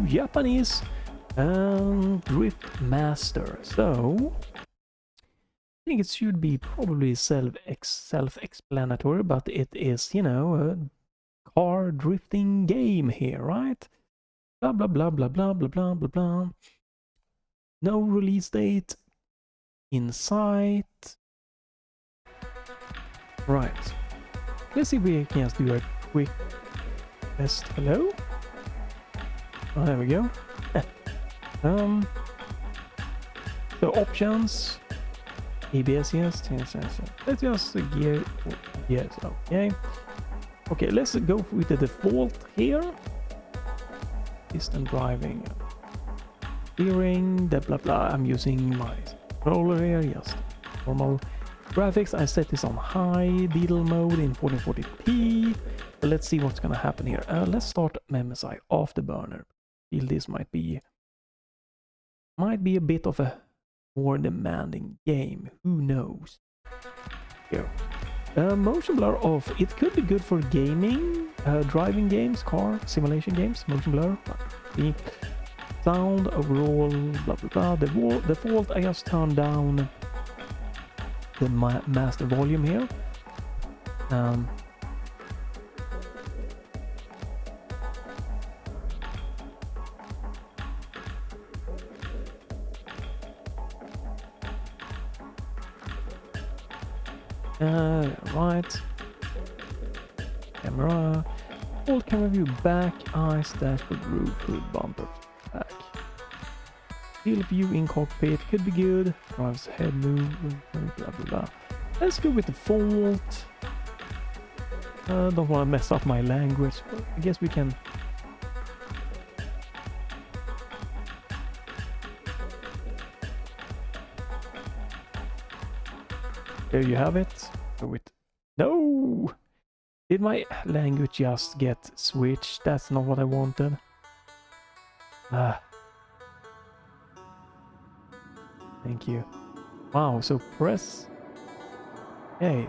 Japanese drift master. So I think it should be probably self-explanatory, but it is, you know, a car drifting game here, right? Blah blah blah blah blah blah blah blah blah. No release date in sight. Right. Let's see if we can just do a quick test. Hello? Oh, there we go. So options. ABS, yes. Let's just gear. Yes, okay. Okay, let's go with the default here. Distant driving. Steering, blah blah. I'm using my controller here, just normal graphics. I set this on high detail mode in 1440p. So let's see what's gonna happen here. Let's start MSI Afterburner. Feel this might be a bit of a more demanding game. Who knows? Here. Motion blur off. It could be good for gaming, driving games, car simulation games. Motion blur. The sound overall, blah blah blah. The default, I just turned down the master volume here. Right. Camera. Old camera view back. Eyes, dashboard, roof, hood, bumper, back. Field view in cockpit could be good. Drives head move, blah blah blah. Let's go with default. Don't want to mess up my language, but I guess we can. There you have it. Go with. No! Did my language just get switched? That's not what I wanted. Thank you. Wow, so press. Okay.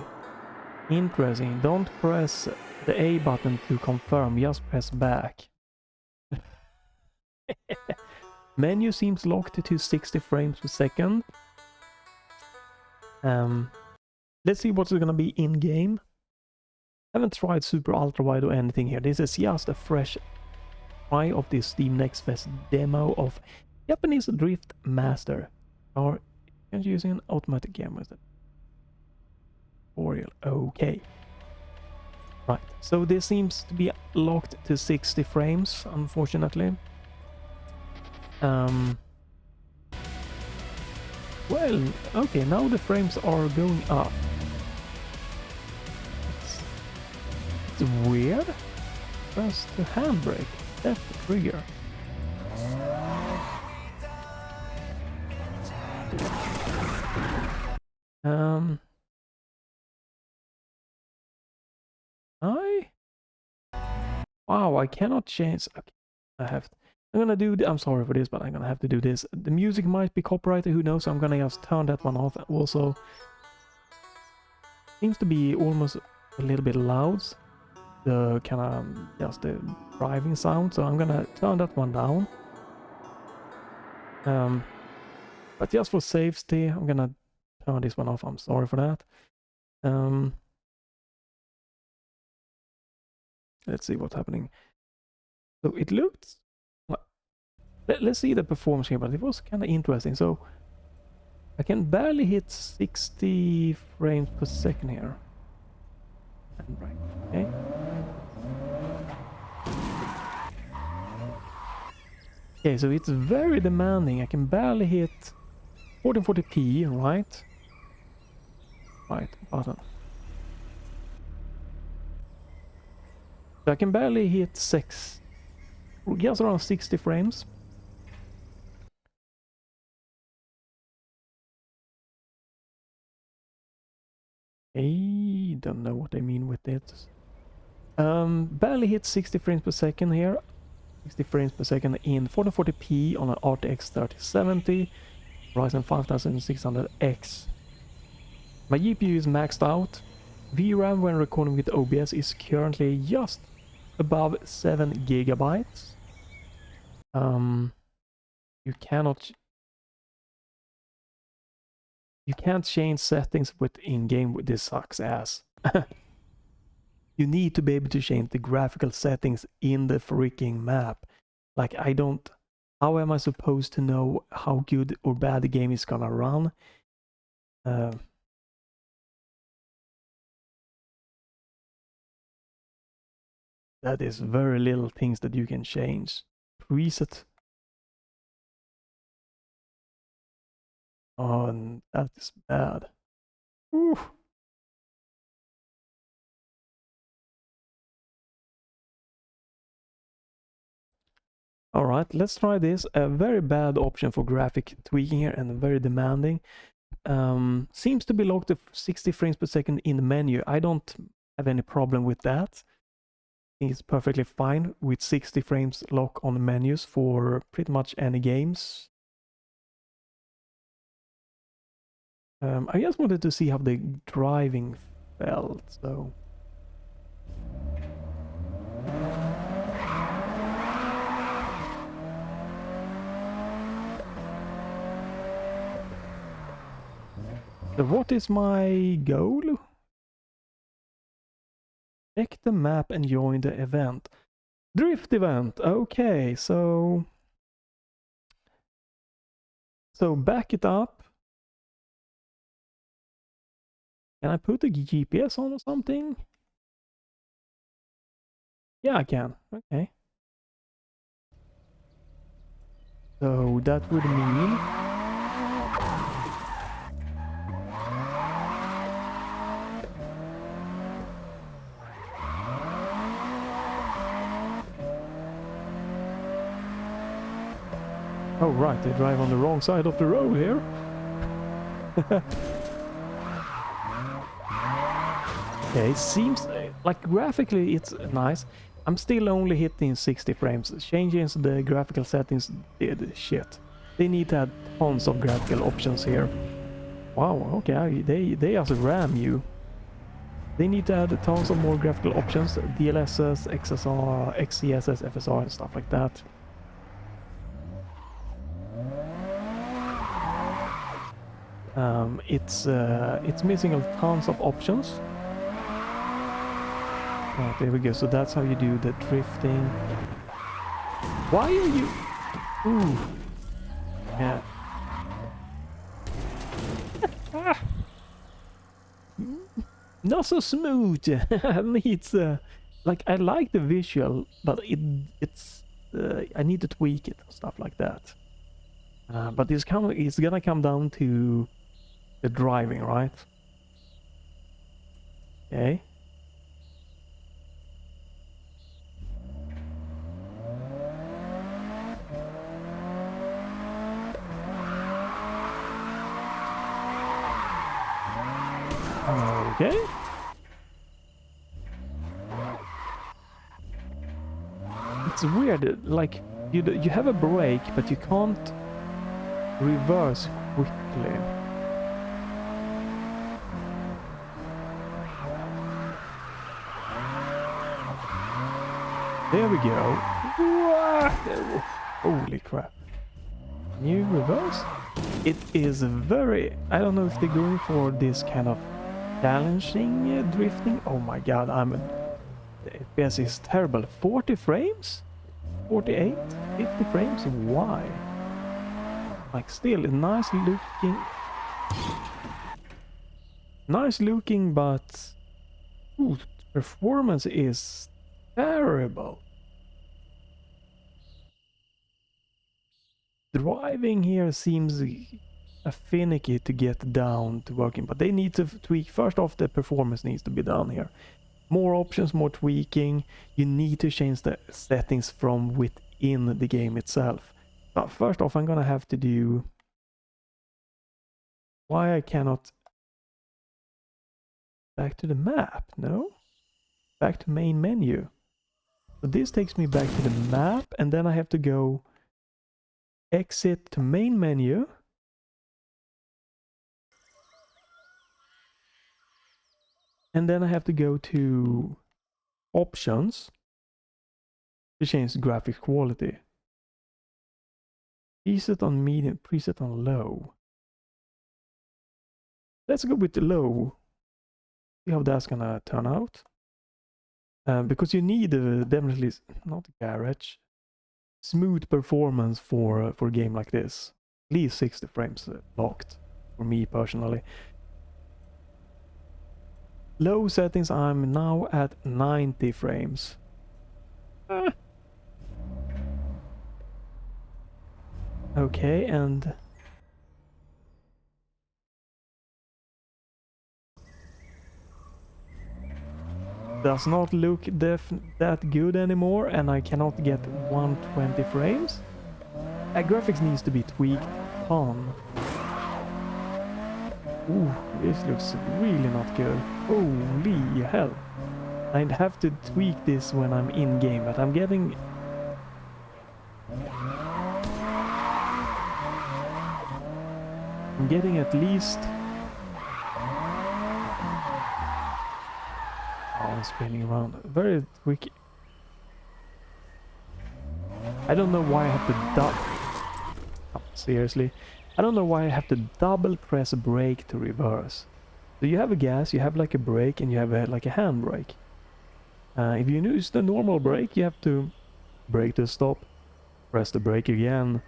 Interesting. Don't press the A button to confirm, just press back. Menu seems locked to 60 frames per second. Let's see what's gonna be in game. Haven't tried super ultra wide or anything here. This is just a fresh try of this Steam Next Fest demo of Japanese Drift Master. Or using an automatic camera. Okay. Right. So this seems to be locked to 60 frames, unfortunately. Well, okay, now the frames are going up. It's weird. Press the handbrake. That's the trigger. Wow, I cannot change. Okay, I'm gonna do. I'm sorry for this, but I'm gonna have to do this. The music might be copyrighted. Who knows? I'm gonna just turn that one off. Also, seems to be almost a little bit loud. The kind of just the driving sound. So I'm gonna turn that one down. But just for safety, I'm gonna turn this one off. I'm sorry for that. Let's see what's happening. So it looked. Let's see the performance here, but it was kind of interesting. So I can barely hit 60 frames per second here. And right, okay. Okay, so it's very demanding. I can barely hit 1440p, right? Right, button. So I can barely hit just around 60 frames. I don't know what I mean with it. Barely hit 60 frames per second here. 60 frames per second in 1440p on an RTX 3070 Ryzen 5600X. My GPU is maxed out. VRAM when recording with OBS is currently just above 7 gigabytes. You can't change settings with in-game. This sucks ass. You need to be able to change the graphical settings in the freaking map. Like, how am I supposed to know how good or bad the game is gonna run? That is very little things that you can change. Preset. Oh, and that is bad. Ooh. All right, let's try this. A very bad option for graphic tweaking here and very demanding. Seems to be locked to 60 frames per second in the menu. I don't have any problem with that. I think it's perfectly fine with 60 frames lock on the menus for pretty much any games. I just wanted to see how the driving felt, so... So what is my goal? Check the map and join the event. Drift event, okay, so back it up. Can I put a GPS on or something? Yeah, I can, okay. So that would mean... Oh right, they drive on the wrong side of the road here. Okay, seems like graphically it's nice. I'm still only hitting 60 frames. Changing the graphical settings did shit. They need to add tons of graphical options here. Wow, okay, they also ram you. They need to add tons of more graphical options, DLSS, XSR, XCSS, FSR and stuff like that. It's missing a tons of options. Oh, there we go. So that's how you do the drifting. Why are you... Ooh. Yeah. Not so smooth. It's like I like the visual, but it's I need to tweak it and stuff like that. But it's gonna come down to the driving, right? Okay. Okay. It's weird, like you have a brake, but you can't reverse quickly. There we go. Holy crap. New reverse? It is very... I don't know if they're going for this kind of challenging drifting. Oh my god, the FPS is terrible. 40 frames? 48? 50 frames? Why? Like still nice looking... Nice looking, but... Ooh, performance is terrible. Driving here seems finicky to get down to working, but they need to tweak. First off, the performance needs to be done here. More options, more tweaking. You need to change the settings from within the game itself. But first off, I'm gonna have to do... Why I cannot... Back to the map, no? Back to main menu. So this takes me back to the map, and then I have to go... Exit to main menu. And then I have to go to options. to change graphics quality. Preset on medium, preset on low. Let's go with the low. See how that's gonna turn out. Because you need definitely not garage, smooth performance for a game like this. At least 60 frames locked for me personally. Low settings, I'm now at 90 frames. Okay, and does not look that good anymore, and I cannot get 120 frames. Graphics needs to be tweaked on. Ooh, this looks really not good. Holy hell. I'd have to tweak this when I'm in game, but I'm getting... at least... Oh, I'm spinning around. Very quick. I don't know why I have to seriously. I don't know why I have to double press brake to reverse. So you have a gas, you have like a brake, and you have like a handbrake. If you use the normal brake, you have to brake to stop, press the brake again,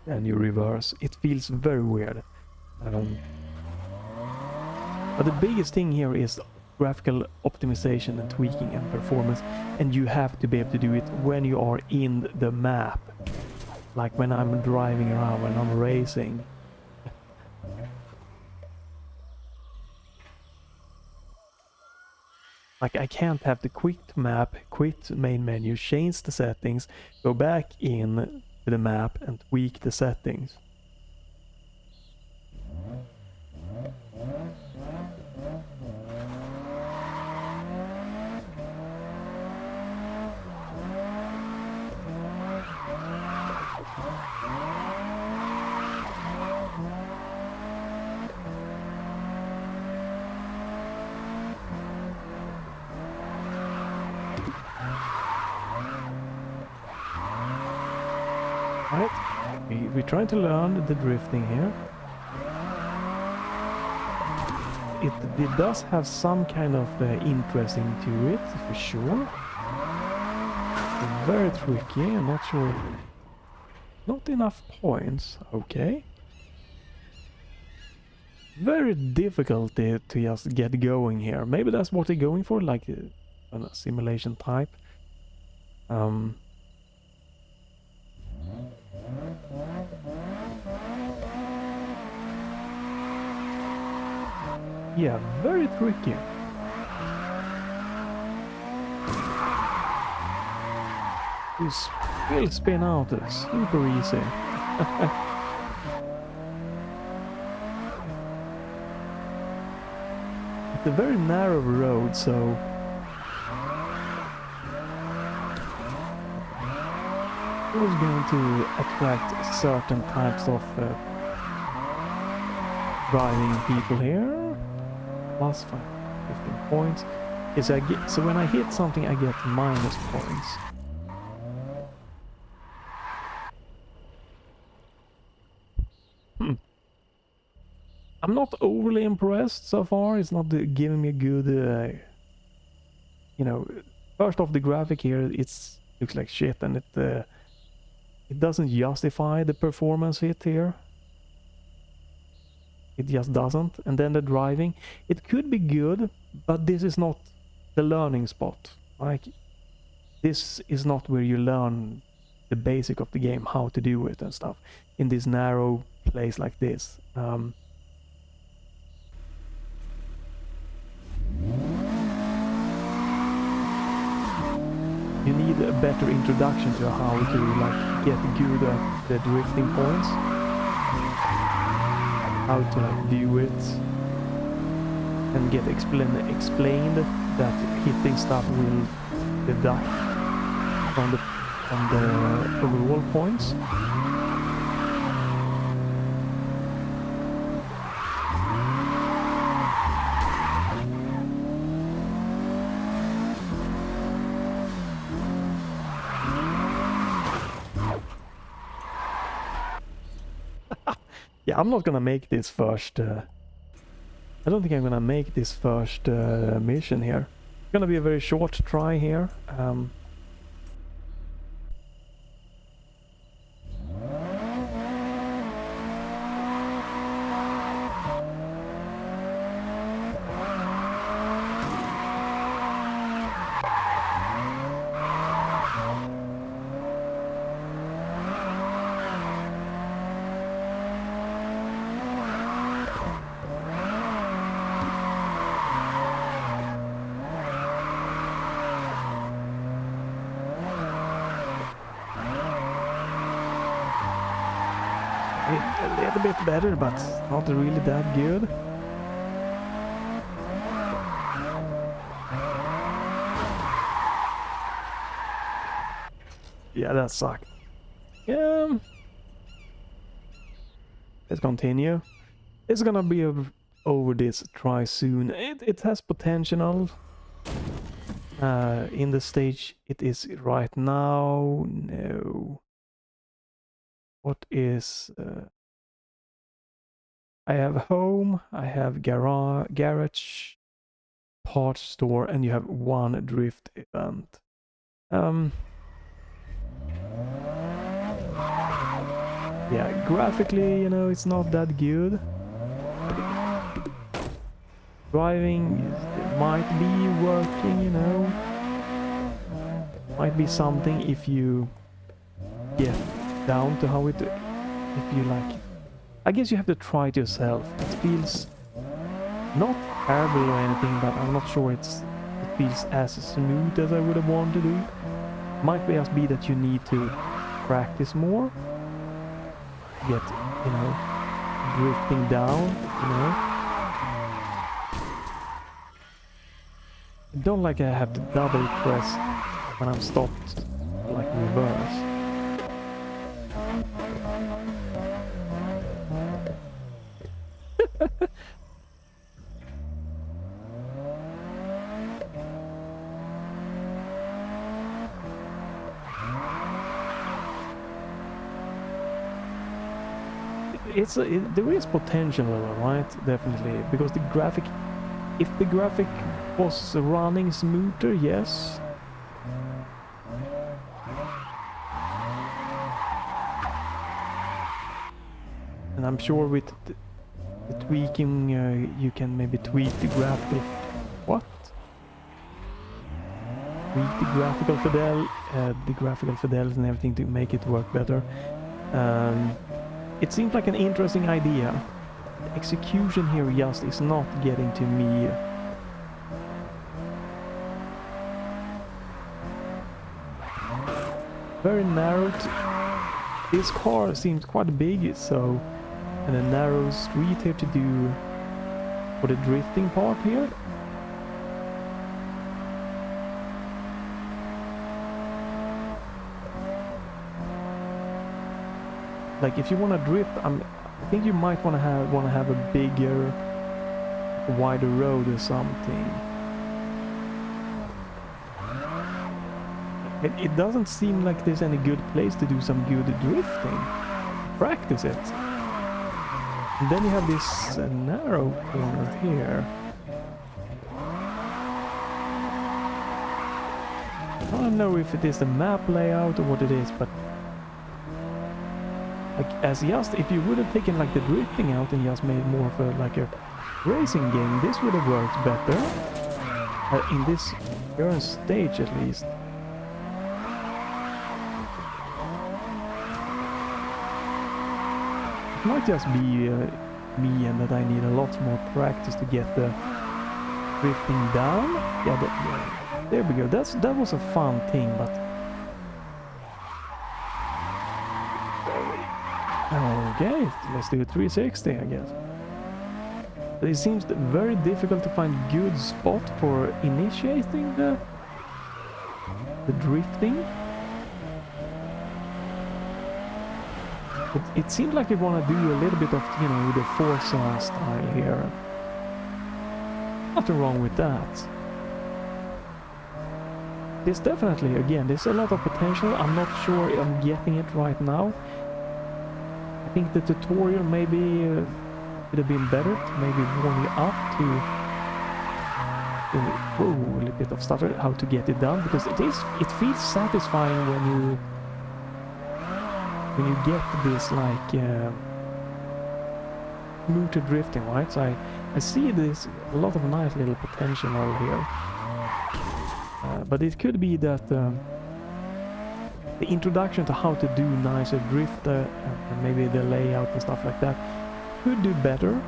and you reverse. It feels very weird. But the biggest thing here is graphical optimization and tweaking and performance, and you have to be able to do it when you are in the map. Like when I'm driving around, when I'm racing. Like I can't have the quit map, quit main menu, change the settings, go back in to the map and tweak the settings. Right, we're trying to learn the drifting here. It does have some kind of interesting to it, for sure. Very tricky, I'm not sure. Not enough points, okay. Very difficult to just get going here. Maybe that's what they're going for, like a simulation type. Yeah, very tricky. This will spin out super easy. It's a very narrow road, so it was going to attract certain types of driving people here. Plus 15 points. So when I hit something, I get minus points. I'm not overly impressed so far. It's not giving me a good, you know. First off, the graphic here, looks like shit, and it doesn't justify the performance hit here. It just doesn't. And then the driving, it could be good, but this is not the learning spot. Like, this is not where you learn the basic of the game, how to do it and stuff, in this narrow place like this. You need a better introduction to how to like get good at the drifting points. How to like do it and get explained that hitting stuff will deduct from the overall points. Yeah, I'm not gonna make this first... I don't think I'm gonna make this first mission here. It's gonna be a very short try here. A little bit better, but not really that good. Yeah, that sucked. Let's continue. It's gonna be over this try soon. It has potential. In the stage it is right now. No. What is... I have home, I have garage, parts store, and you have one drift event. Yeah, graphically, you know, it's not that good. Driving might be working, you know. Might be something if you get down to how it... if you like... I guess you have to try it yourself. It feels not terrible or anything, but I'm not sure it feels as smooth as I would have wanted to do. Might just be that you need to practice more. Get, you know, drifting down, you know. I don't like I have to double press when I'm stopped, like reverse. There is potential, right? Definitely, because the graphic, if the graphic was running smoother, yes. And I'm sure with the tweaking, you can maybe tweak the graphic. What? Tweak the graphical fidelity and everything to make it work better. It seems like an interesting idea. The execution here just is not getting to me. Very narrowed. This car seems quite big, so... and a narrow street here to do for the drifting part here. Like if you want to drift, I think you might want to have a bigger, wider road or something. It doesn't seem like there's any good place to do some good drifting. Practice it. And then you have this narrow corner here. I don't know if it is the map layout or what it is, but like if you would have taken like the drifting out and just made more of a racing game, this would have worked better. In this current stage at least. It might just be me and that I need a lot more practice to get the drifting down. Yeah, there we go. That was a fun thing, but... Okay, let's do a 360, I guess. But it seems very difficult to find good spot for initiating the drifting. It seems like you want to do a little bit of, you know, the Forza style here. Nothing wrong with that. There's definitely, again, there's a lot of potential. I'm not sure I'm getting it right now. I think the tutorial maybe could have been better to maybe warm you up to whoa, a little bit of stutter, how to get it done, because it feels satisfying when you get this like smoother drifting, right? So I see this a lot of nice little potential over here, but it could be that the introduction to how to do nicer drift and maybe the layout and stuff like that could do better.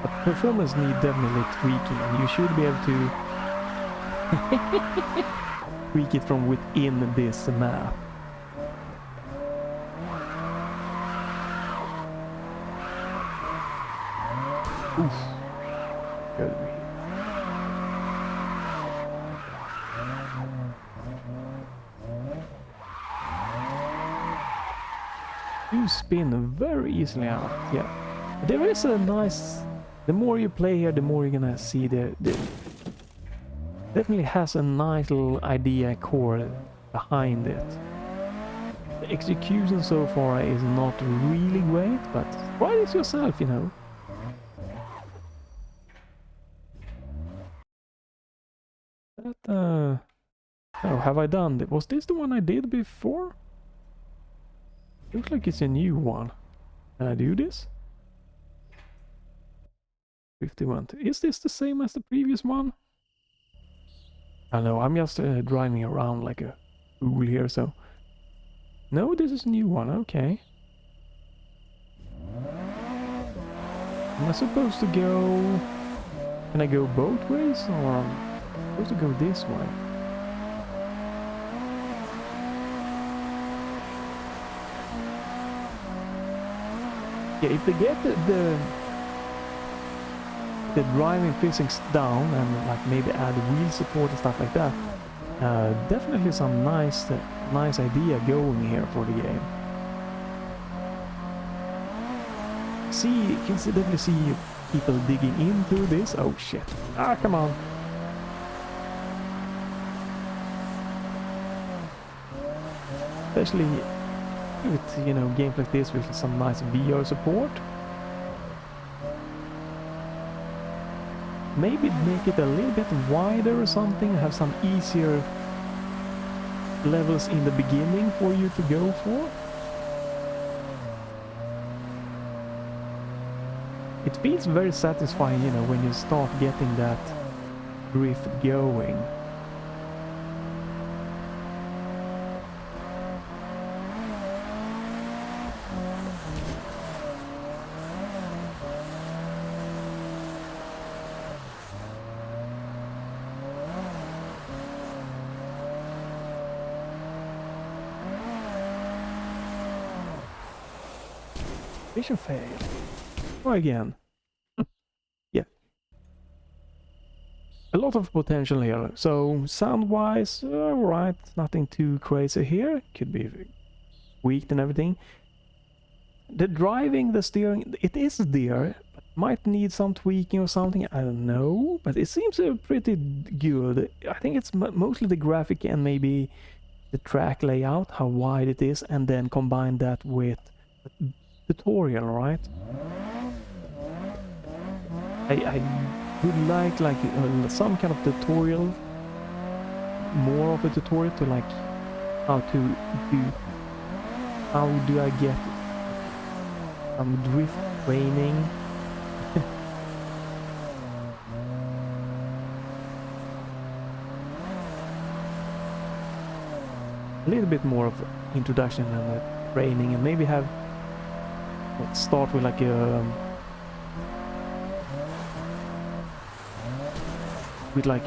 But performance need definitely tweaking, and you should be able to tweak it from within this map. Oof. Good. You spin very easily out, yeah. There is a nice... The more you play here, the more you're gonna see the definitely has a nice little idea core behind it. The execution so far is not really great, but try this yourself, you know. Oh, have I done it? Was this the one I did before? Looks like it's a new one. Can I do this? 51. Is this the same as the previous one? I don't know, I'm just driving around like a fool here, so... No, this is a new one, okay. Am I supposed to go... Can I go both ways, or am I supposed to go this way? Yeah, if they get the driving physics down and like maybe add wheel support and stuff like that, definitely some nice idea going here for the game. You can definitely see people digging into this. Oh shit! Ah, come on! Especially with, you know, games like this with some nice VR support. Maybe make it a little bit wider or something, have some easier levels in the beginning for you to go for. It feels very satisfying, you know, when you start getting that drift going. Mission failed. Try again. Yeah. A lot of potential here. So sound-wise, alright, nothing too crazy here. Could be tweaked and everything. The driving, the steering, it is there, but might need some tweaking or something. I don't know, but it seems pretty good. I think it's mostly the graphic and maybe the track layout, how wide it is, and then combine that with tutorial, right? I would like some kind of tutorial, more of a tutorial to like how do I get some drift training. A little bit more of introduction and training, and maybe have... Let's start with like a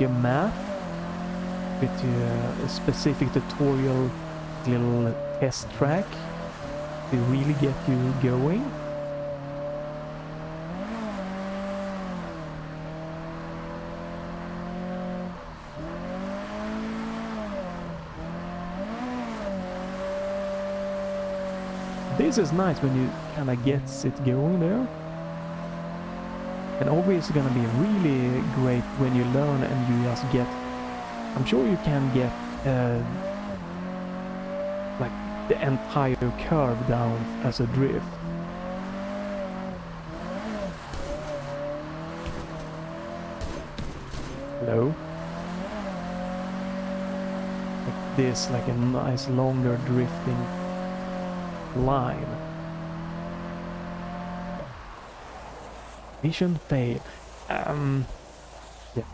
map with a specific tutorial, little test track to really get you going. This is nice when you kind of gets it going there. And obviously gonna be really great when you learn and you just get, I'm sure you can get like the entire curve down as a drift. Hello? Like this, like a nice longer drifting line. Mission fail. Yeah,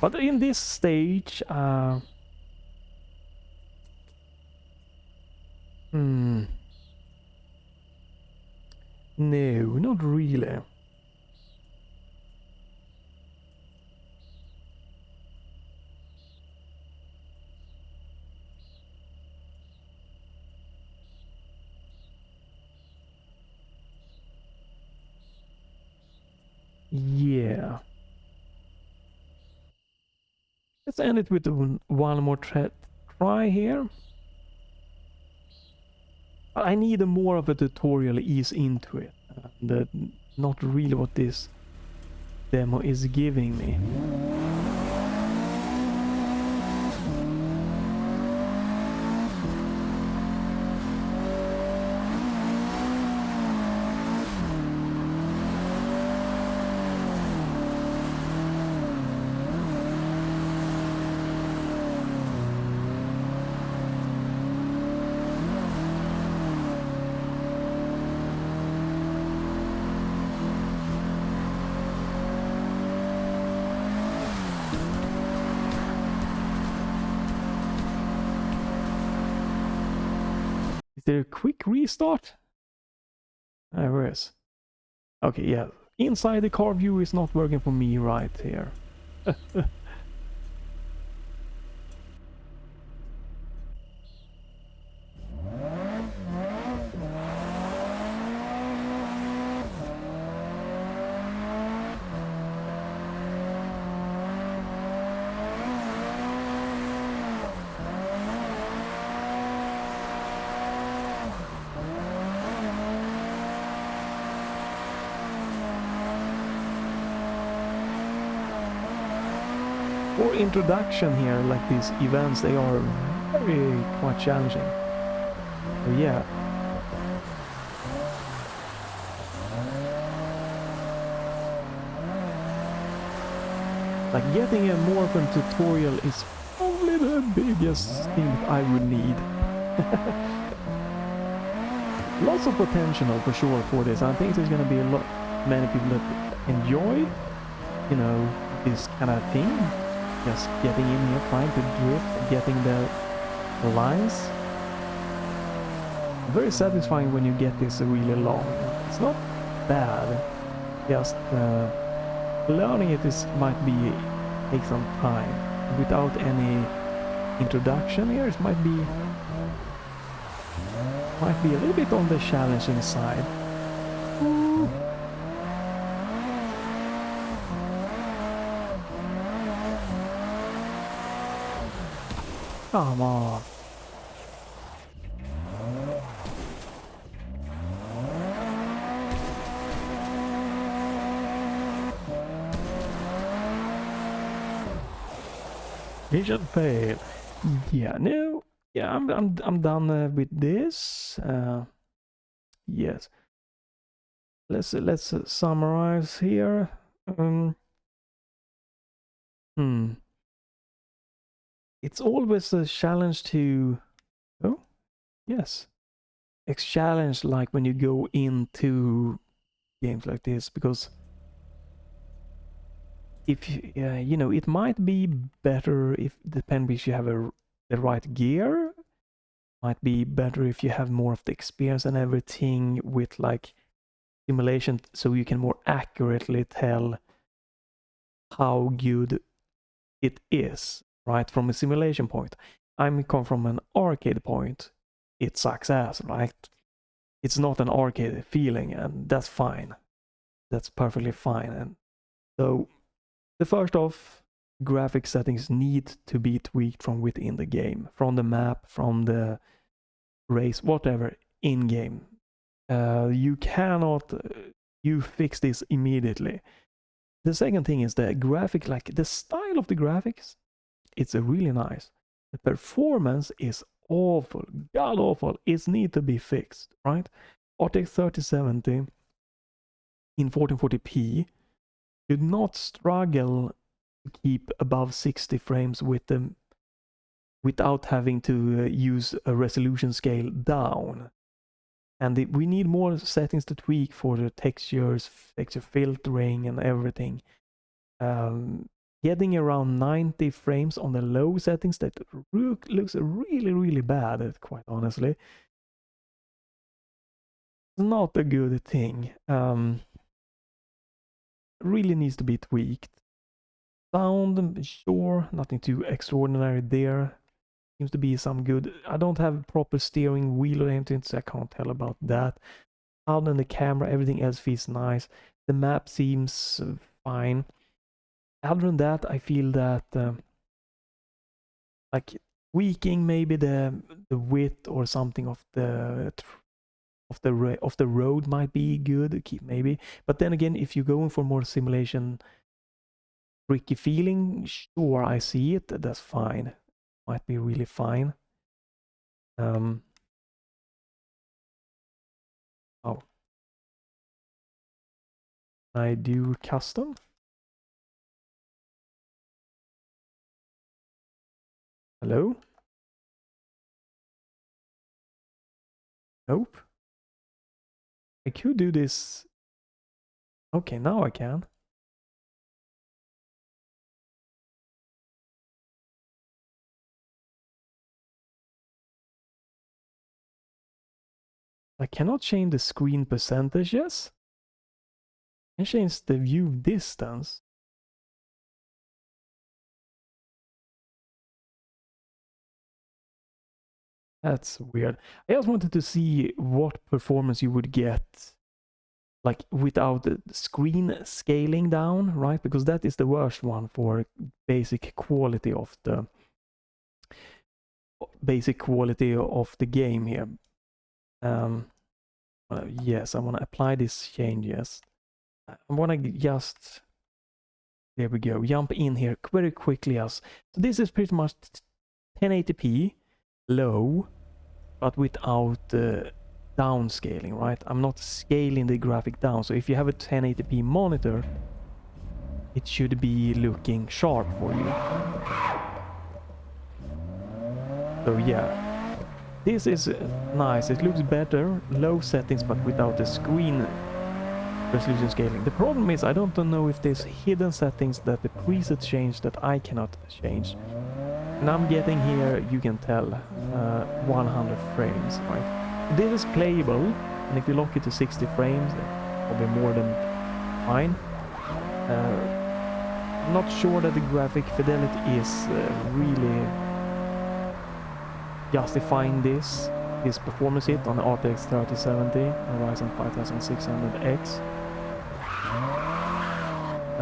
but in this stage, no, not really. Yeah. Let's end it with one more try here. I need more of a tutorial ease into it. Not really what this demo is giving me. Is there a quick restart? Where is? Okay, yeah. Inside the car view is not working for me right here. For introduction here, like these events, they are very quite challenging. So yeah. Like getting a Morphin tutorial is probably the biggest thing that I would need. Lots of potential for sure for this. I think there's gonna be many people that enjoy, you know, this kind of thing. Just getting in here, trying to drift, getting the lines. Very satisfying when you get this really long. It's not bad. Just learning it might take some time. Without any introduction here, it might be a little bit on the challenging side. Ooh. Come on. Mission fail. Yeah, no. Yeah, I'm done with this. Yes. Let's summarize here. It's always a challenge to. Oh, yes. It's challenge like when you go into games like this, because if you know, it might be better if depending if you have the right gear. Might be better if you have more of the experience and everything with like simulation, so you can more accurately tell how good it is, right? From a simulation point. I'm come from an arcade point. It sucks ass, right? It's not an arcade feeling, and that's fine. That's perfectly fine. And so the first off, graphic settings need to be tweaked from within the game, from the map, from the race, whatever, in game. You cannot you fix this immediately. the second thing is the graphic, like the style of the graphics, it's really nice. The performance is awful, god awful. It needs to be fixed, right? RTX 3070 in 1440p should not struggle to keep above 60 frames with them without having to use a resolution scale down. And we need more settings to tweak for the textures, texture filtering and everything. Getting around 90 frames on the low settings, that looks really bad, quite honestly. Not a good thing. Really needs to be tweaked. Sound, sure, nothing too extraordinary there. Seems to be some good. I don't have proper steering wheel or anything, so I can't tell about that. Other than the camera, everything else feels nice. The map seems fine. Other than that, I feel that like tweaking maybe the width or something of the road might be good, maybe. But then again, if you're going for more simulation, tricky feeling, sure, I see it. That's fine. Might be really fine. Oh. I do custom. Hello? Nope. I could do this. Okay, now I can. I cannot change the screen percentages. I can change the view distance. That's weird. I just wanted to see what performance you would get, like without the screen scaling down, right? Because that is the worst one for basic quality of the game here. Yes, I want to apply these changes. I want to just, there we go, jump in here very quickly. So this is pretty much 1080p low, but without downscaling, right? I'm not scaling the graphic down. So if you have a 1080p monitor, it should be looking sharp for you. So yeah, this is nice. It looks better, low settings, but without the screen resolution scaling. The problem is I don't know if there's hidden settings that the preset change that I cannot change. And I'm getting here, you can tell, 100 frames, right? This is playable, and if you lock it to 60 frames, probably more than fine. I'm not sure that the graphic fidelity is really justifying this performance hit on the RTX 3070 and Ryzen 5600X.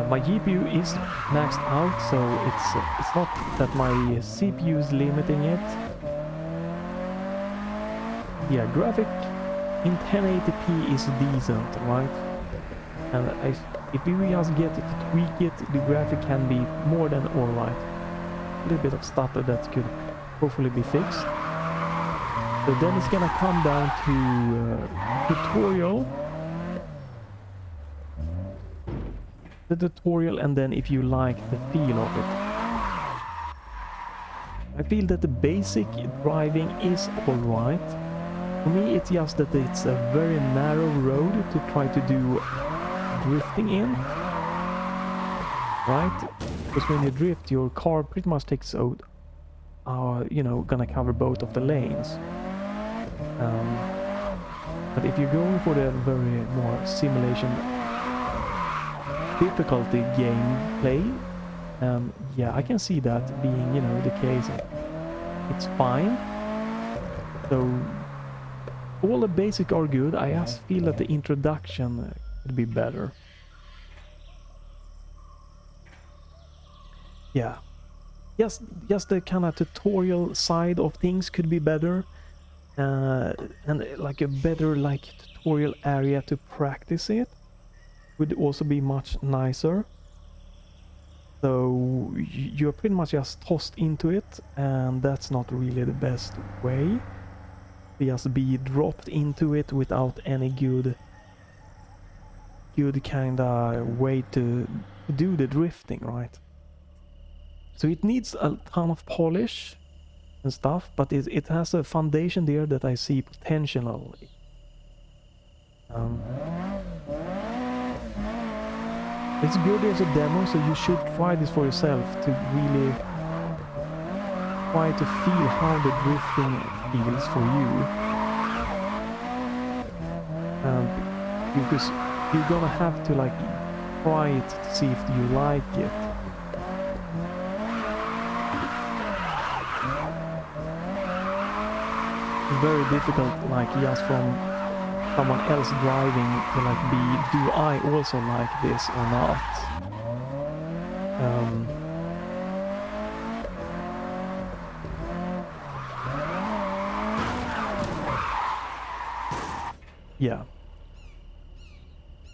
My GPU is maxed out, so it's not that my CPU is limiting it. Yeah, graphic in 1080p is decent, right? And if we just get it to tweak it, the graphic can be more than alright. A little bit of stutter that could hopefully be fixed. So then it's gonna come down to tutorial. The tutorial, and then if you like the feel of it. I feel that the basic driving is alright. For me, it's just that it's a very narrow road to try to do drifting in. Right? Because when you drift, your car pretty much takes out, you know, gonna cover both of the lanes. But if you're going for the very more simulation difficulty gameplay, yeah, I can see that being, you know, the case. It's fine. So all the basic are good. I just feel that the introduction could be better. Yeah, just the kind of tutorial side of things could be better, and like a better tutorial area to practice it would also be much nicer. So you're pretty much just tossed into it, and that's not really the best way. Just be dropped into it without any good kind of way to do the drifting, right? So it needs a ton of polish and stuff, but it has a foundation there that I see potential. It's good as a demo, so you should try this for yourself to really try to feel how the drifting feels for you. Because you're gonna have to like try it to see if you like it. It's very difficult, like just from someone else driving to like do I also like this or not? Yeah.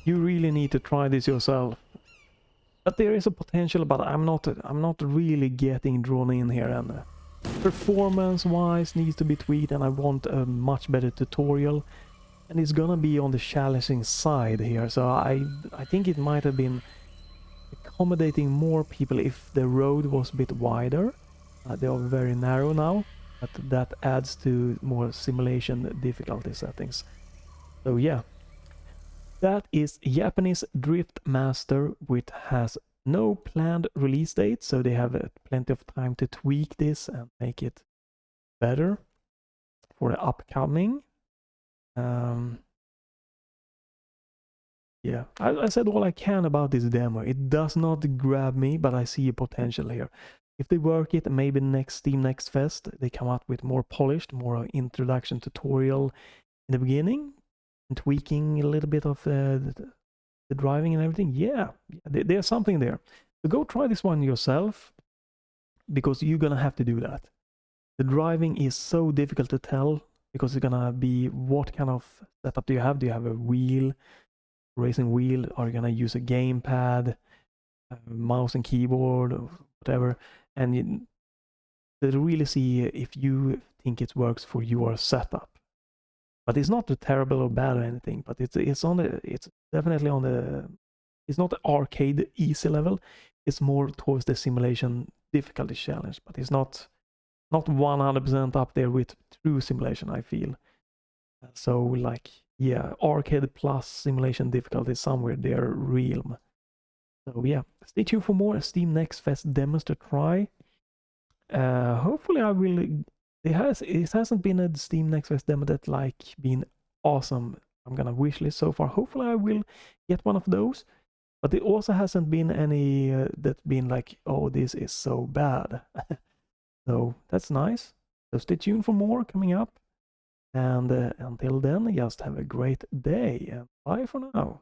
You really need to try this yourself. But there is a potential, but I'm not really getting drawn in here, and performance-wise needs to be tweaked, and I want a much better tutorial. And it's gonna be on the challenging side here, so I think it might have been accommodating more people if the road was a bit wider. They are very narrow now, but that adds to more simulation difficulty settings. So yeah, that is Japanese Drift Master, which has no planned release date, so they have plenty of time to tweak this and make it better for the upcoming. Yeah, I said all I can about this demo. It does not grab me, but I see a potential here. If they work it, maybe next Steam Next Fest, they come out with more polished, more introduction tutorial in the beginning, and tweaking a little bit of the driving and everything. Yeah, there's something there. So go try this one yourself, because you're gonna have to do that. The driving is so difficult to tell, because it's gonna be what kind of setup do you have? Do you have a wheel, racing wheel? Are you gonna use a gamepad, mouse and keyboard, or whatever? And to really see if you think it works for your setup. But it's not terrible or bad or anything. But it's definitely on the, it's not the arcade easy level. It's more towards the simulation difficulty challenge. But it's not 100% up there with true simulation, I feel. So like, yeah, arcade plus simulation difficulty is somewhere their realm. So yeah, stay tuned for more Steam Next Fest demos to try. Hopefully I will. It hasn't been a Steam Next Fest demo that like been awesome. I'm gonna wishlist so far. Hopefully I will get one of those. But it also hasn't been any that been like, oh, this is so bad. So that's nice. So stay tuned for more coming up. And until then, just have a great day. And bye for now.